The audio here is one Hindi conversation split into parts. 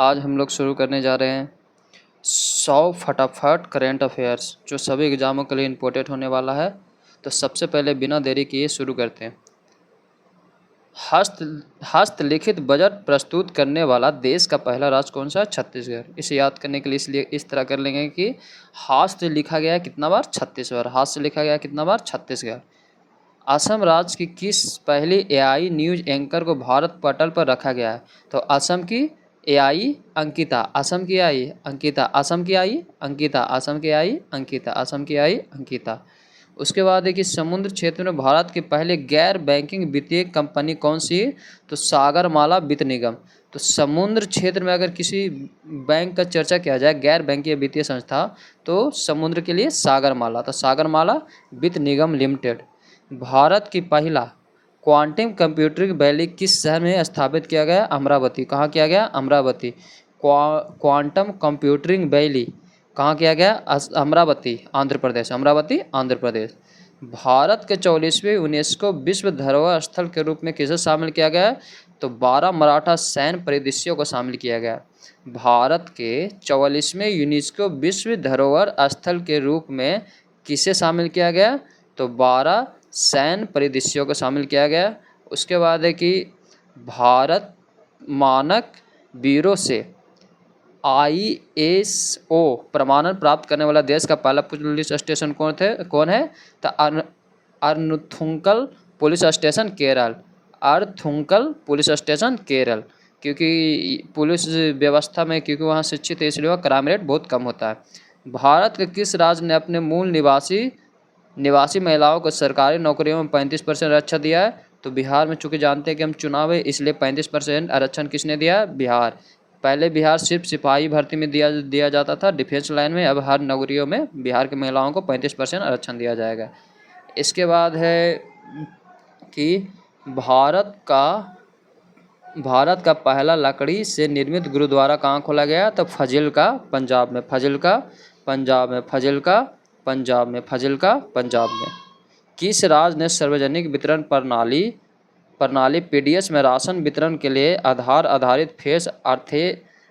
आज हम लोग शुरू करने जा रहे हैं 100 फटाफट करेंट अफेयर्स जो सभी एग्जामों के लिए इम्पोर्टेंट होने वाला है। तो सबसे पहले बिना देरी किए शुरू करते हैं। हस्तलिखित बजट प्रस्तुत करने वाला देश का पहला राज्य कौन सा है? छत्तीसगढ़। इसे याद करने के लिए इसलिए इस तरह कर लेंगे कि हाथ से लिखा गया है कितना बार? 36 बार। हाथ से लिखा गया कितना बार? छत्तीसगढ़। असम राज्य की किस पहली एआई न्यूज एंकर को भारत पटल पर रखा गया है? तो असम की एआई अंकिता, असम की आई अंकिता, असम की आई अंकिता, असम की आई अंकिता, असम की आई अंकिता। उसके बाद है कि समुद्र क्षेत्र में भारत की पहले गैर बैंकिंग वित्तीय कंपनी कौन सी है? तो सागरमाला वित्त निगम। तो समुद्र क्षेत्र में अगर किसी बैंक का चर्चा किया जाए, गैर बैंकिंग वित्तीय संस्था, तो समुद्र के लिए सागरमाला, तो सागरमाला वित्त निगम लिमिटेड। भारत की पहला क्वांटम कंप्यूटिंग वैली किस शहर में स्थापित किया गया? अमरावती। कहाँ किया गया? अमरावती। क्वांटम कंप्यूटिंग वैली कहाँ किया गया? अमरावती, आंध्र प्रदेश। अमरावती, आंध्र प्रदेश। भारत के 44वें यूनेस्को विश्व धरोहर स्थल के रूप में किसे शामिल किया गया? तो 12 मराठा सैन्य परिदृश्यों को शामिल किया गया। भारत के 44वें यूनेस्को विश्व धरोहर स्थल के रूप में किसे शामिल किया गया? तो 12 सैन्य परिदृश्यों को शामिल किया गया। उसके बाद है कि भारत मानक ब्यूरो से ISO प्रमाणन प्राप्त करने वाला देश का पहला पुलिस स्टेशन कौन है? तो Arthunkal police station, Kerala. Arthunkal police station, Kerala. क्योंकि पुलिस व्यवस्था में, क्योंकि वहाँ शिक्षित है, इसलिए वहाँ क्राइम रेट बहुत कम होता है। भारत के किस राज्य ने अपने मूल निवासी महिलाओं को सरकारी नौकरियों में 35% आरक्षण दिया है? तो बिहार में, चूंकि जानते हैं कि हम चुनाव है, इसलिए 35% आरक्षण किसने दिया? बिहार। पहले बिहार सिर्फ सिपाही भर्ती में दिया जाता था, डिफेंस लाइन में। अब हर नौकरियों में बिहार के महिलाओं को 35% आरक्षण दिया जाएगा। इसके बाद है कि भारत का पहला लकड़ी से निर्मित गुरुद्वारा कहाँ खोला गया? तो फाजिल्का, पंजाब में। फाजिल्का, पंजाब में। फाजिल्का, पंजाब में। फाजिल्का, पंजाब में। किस राज्य ने सार्वजनिक वितरण प्रणाली PDS में राशन वितरण के लिए आधार आधारित फेस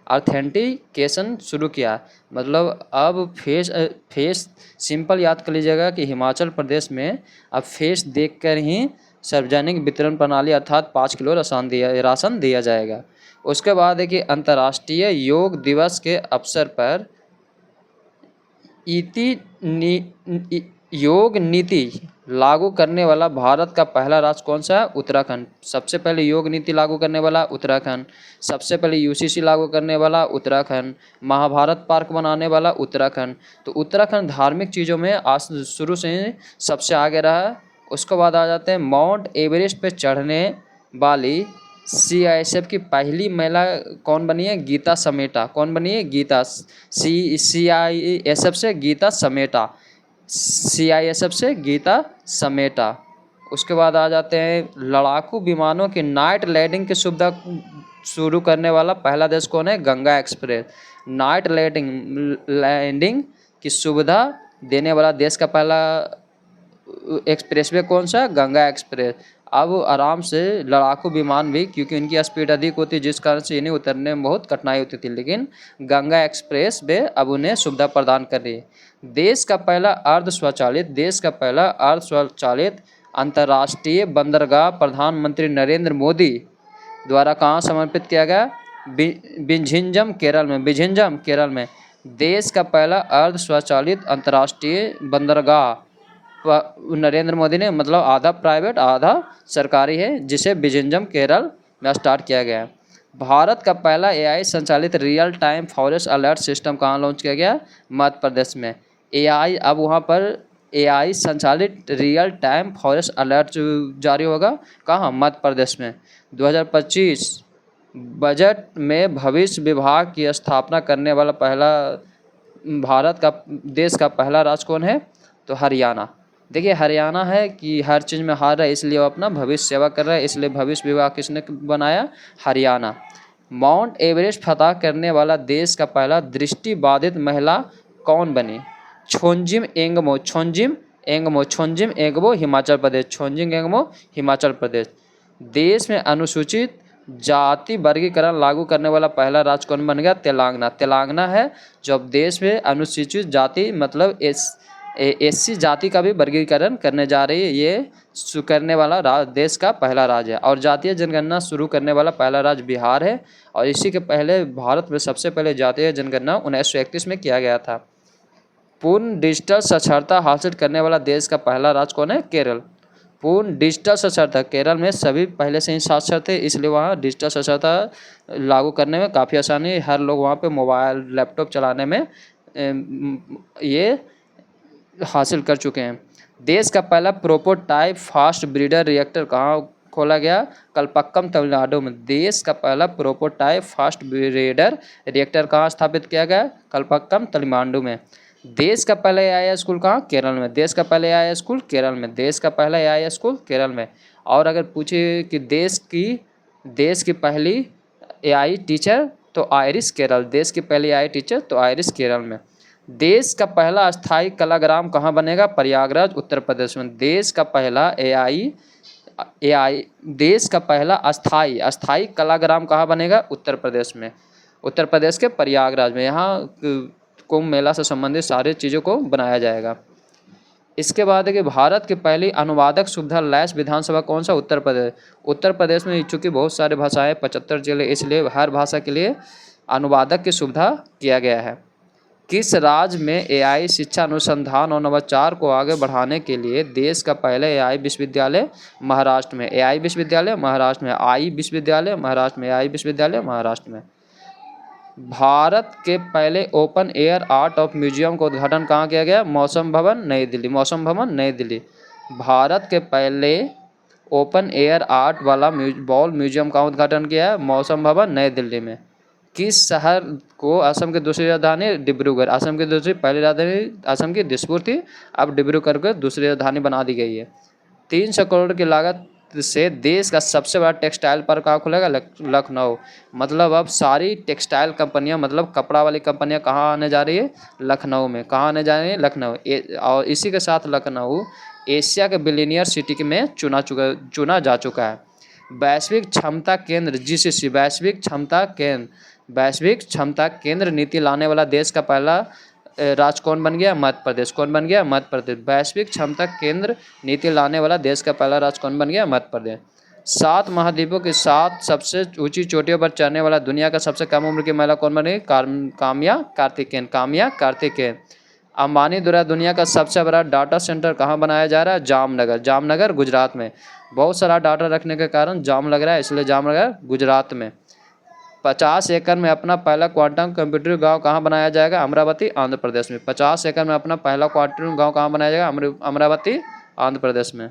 ऑथेंटिकेशन शुरू किया? मतलब अब फेस सिंपल याद कर लीजिएगा कि हिमाचल प्रदेश में अब फेस देखकर ही सार्वजनिक वितरण प्रणाली अर्थात 5 किलो राशन दिया जाएगा। उसके बाद है कि अंतर्राष्ट्रीय योग दिवस के अवसर पर योग नीति लागू करने वाला भारत का पहला राज्य कौन सा है? उत्तराखंड। सबसे पहले योग नीति लागू करने वाला उत्तराखंड। सबसे पहले UCC लागू करने वाला उत्तराखंड। महाभारत पार्क बनाने वाला उत्तराखंड। तो उत्तराखंड धार्मिक चीज़ों में आज शुरू से ही सबसे आगे रहा है। उसके बाद आ जाते हैं माउंट एवरेस्ट पे चढ़ने वाली CISF की पहली महिला कौन बनी है? गीता समेटा। कौन बनी है? गीता। CISF से गीता समेटा, CISF से गीता समेटा। उसके बाद आ जाते हैं लड़ाकू विमानों की नाइट लैंडिंग की सुविधा शुरू करने वाला पहला देश कौन है? गंगा एक्सप्रेस। नाइट लैंडिंग की सुविधा देने वाला देश का पहला एक्सप्रेसवे कौन सा? गंगा एक्सप्रेस। अब आराम से लड़ाकू विमान भी, क्योंकि इनकी स्पीड अधिक होती है, जिस कारण से इन्हें उतरने में बहुत कठिनाई होती थी, लेकिन गंगा एक्सप्रेस वे अब उन्हें सुविधा प्रदान कर रही है। देश का पहला अर्ध स्वचालित अंतर्राष्ट्रीय बंदरगाह प्रधानमंत्री नरेंद्र मोदी द्वारा कहाँ समर्पित किया गया? बिझिंजम, केरल में। बिझिंजम, केरल में। देश का पहला अर्ध स्वचालित अंतर्राष्ट्रीय बंदरगाह नरेंद्र मोदी ने, मतलब आधा प्राइवेट आधा सरकारी है, जिसे बिझिंजम, केरल में स्टार्ट किया गया है। भारत का पहला AI संचालित real time forest alert system कहाँ लॉन्च किया गया? मध्य प्रदेश में। AI, अब वहाँ पर AI संचालित रियल टाइम फॉरेस्ट अलर्ट जारी होगा कहाँ? मध्य प्रदेश में। 2025 बजट में भविष्य विभाग की स्थापना करने वाला देश का पहला राज्य कौन है? तो हरियाणा। देखिए, हरियाणा है कि हर चीज़ में हार रहा है, इसलिए वो अपना भविष्य सेवा कर रहा है, इसलिए भविष्य विभाग किसने बनाया? हरियाणा। माउंट एवरेस्ट फतह करने वाला देश का पहला दृष्टिबाधित महिला कौन बनी? छोंजिम एंगमो। छोंजिम एंगमो, हिमाचल प्रदेश। छोंजिम एंगमो, हिमाचल प्रदेश। देश में अनुसूचित जाति वर्गीकरण लागू करने वाला पहला राज्य कौन बन गया? तेलंगाना। तेलंगाना है जो अब देश में अनुसूचित जाति मतलब एससी जाति का भी वर्गीकरण करने जा रही है। ये करने वाला देश का पहला राज्य है। और जातीय जनगणना शुरू करने वाला पहला राज्य बिहार है। और इसी के पहले भारत में सबसे पहले जातीय जनगणना 1931 में किया गया था। पूर्ण डिजिटल साक्षरता हासिल करने वाला देश का पहला राज्य कौन है? केरल। पूर्ण डिजिटल साक्षरता, केरल में सभी पहले से ही साक्षर थे, इसलिए वहाँ डिजिटल साक्षरता लागू करने में काफ़ी आसानी है। हर लोग वहाँ पे मोबाइल लैपटॉप चलाने में ये हासिल कर चुके हैं। देश का पहला प्रोटोटाइप फास्ट ब्रीडर रिएक्टर कहाँ खोला गया? कलपक्कम तमिलनाडु में। देश का पहला प्रोटोटाइप फास्ट ब्रीडर रिएक्टर कहाँ स्थापित किया गया? कलपक्कम तमिलनाडु में। देश का पहला एआई स्कूल कहाँ? केरल में। देश का पहला एआई स्कूल केरल में। देश का पहला एआई स्कूल केरल में। और अगर पूछे कि देश की पहली एआई टीचर तो आयरिश केरल। देश की पहली एआई टीचर तो आयरिश केरल में। देश का पहला अस्थाई कलाग्राम कहाँ बनेगा? प्रयागराज उत्तर प्रदेश में। देश का पहला देश का पहला अस्थाई कलाग्राम कहाँ बनेगा? उत्तर प्रदेश में। उत्तर प्रदेश के प्रयागराज में। यहाँ कुंभ मेला से संबंधित सारी चीज़ों को बनाया जाएगा। इसके बाद है कि भारत की पहली अनुवादक सुविधा लैस विधानसभा कौन सा? उत्तर प्रदेश। उत्तर प्रदेश में चूँकि बहुत सारे भाषाएं 75 जिले, इसलिए हर भाषा के लिए अनुवादक की सुविधा किया गया है। किस राज्य में एआई शिक्षा अनुसंधान और नवाचार को आगे बढ़ाने के लिए देश का पहला एआई विश्वविद्यालय? महाराष्ट्र में। एआई विश्वविद्यालय महाराष्ट्र में। आई विश्वविद्यालय महाराष्ट्र में। एआई विश्वविद्यालय महाराष्ट्र में। भारत के पहले open air art of museum का उद्घाटन कहाँ किया गया? मौसम भवन नई दिल्ली। मौसम भवन नई दिल्ली। भारत के पहले ओपन एयर आर्ट वाला बॉल म्यूजियम का उद्घाटन किया है? मौसम भवन नई दिल्ली में। किस शहर को असम की दूसरी राजधानी? डिब्रूगढ़। असम की दूसरी, पहली राजधानी असम की दिसपुर थी, अब डिब्रूगढ़ को दूसरी राजधानी बना दी गई है। 300 करोड़ की लागत से देश का सबसे बड़ा टेक्सटाइल पार्क कहाँ खुलेगा? लखनऊ। मतलब अब सारी टेक्सटाइल कंपनियां, मतलब कपड़ा वाली कंपनियां कहाँ आने जा रही है? लखनऊ में। कहाँ आने जा रही है? लखनऊ। और इसी के साथ लखनऊ एशिया के बिलियनियर सिटी में चुना जा चुका है। वैश्विक क्षमता केंद्र जीसीसी, वैश्विक क्षमता केंद्र नीति लाने वाला देश का पहला राज्य कौन बन गया? मध्य प्रदेश। कौन बन गया? मध्य प्रदेश। वैश्विक क्षमता केंद्र नीति लाने वाला देश का पहला राज्य कौन बन गया? मध्य प्रदेश। 7 महाद्वीपों के 7 सबसे ऊंची चोटियों पर चढ़ने वाला दुनिया का सबसे कम उम्र की महिला कौन बनी? काम्या कार्तिकेयन। अंबानी द्वारा दुनिया का सबसे बड़ा डाटा सेंटर कहाँ बनाया जा रहा है? जामनगर गुजरात में। बहुत सारा डाटा रखने के कारण जाम लग रहा है, इसलिए जामनगर गुजरात में। 50 एकड़ में अपना पहला क्वांटम कंप्यूटर गांव कहाँ बनाया जाएगा? अमरावती आंध्र प्रदेश में। 50 एकड़ में अपना पहला क्वांटम गांव कहाँ बनाया जाएगा? अमरावती आंध्र प्रदेश में।